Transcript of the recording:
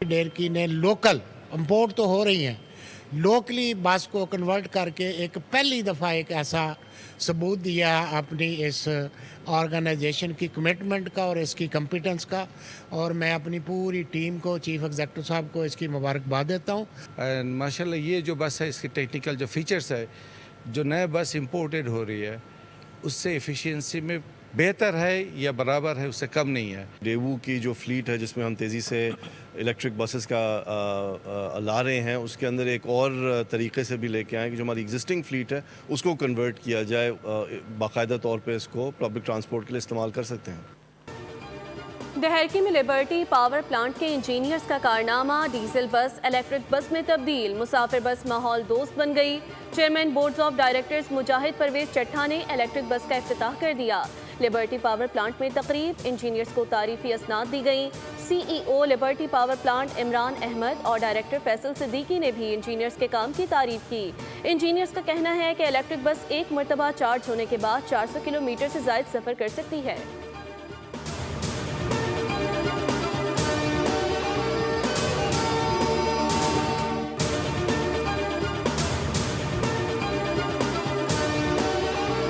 डेरकी ने local import तो हो रही हैं, लोकली बस को कन्वर्ट करके एक पहली दफ़ा एक ऐसा सबूत दिया अपनी इस ऑर्गेनाइजेशन की कमिटमेंट का और इसकी कॉम्पिटेंस का, और मैं अपनी पूरी टीम को, चीफ एग्जीक्यूटिव साहब को इसकी मुबारकबाद देता हूँ। एंड माशाल्लाह ये जो बस है इसकी टेक्निकल जो फीचर्स है, जो नए बस इंपोर्टेड हो रही है उससे एफिशिएंसी में बेहतर है या बराबर है, उससे कम नहीं है। डेवू की जो फ्लीट है जिसमें हम तेज़ी से इलेक्ट्रिक बसेस का ला रहे हैं, उसके अंदर एक और तरीके से भी लेके आए कि जो हमारी एग्जिस्टिंग फ्लीट है उसको कन्वर्ट किया जाए, बाकायदा तौर पे इसको पब्लिक ट्रांसपोर्ट के लिए इस्तेमाल कर सकते हैं। देहरकी में लिबर्टी पावर प्लांट के इंजीनियर्स का कारनामा, डीजल बस इलेक्ट्रिक बस में तब्दील, मुसाफिर बस माहौल दोस्त बन गई। चेयरमैन बोर्ड्स ऑफ डायरेक्टर्स मुजाहिद परवेज चट्ठा ने इलेक्ट्रिक बस का इफ्तिताह कर दिया। लिबर्टी पावर प्लांट में तकरीब, इंजीनियर्स को तारीफी असनाद दी गई। CEO लिबर्टी पावर प्लांट इमरान अहमद और डायरेक्टर फैसल सिद्दीकी ने भी इंजीनियर्स के काम की तारीफ की। इंजीनियर्स का कहना है कि इलेक्ट्रिक बस एक मरतबा चार्ज होने के बाद 400 किलोमीटर से ज़ायद सफ़र कर सकती है।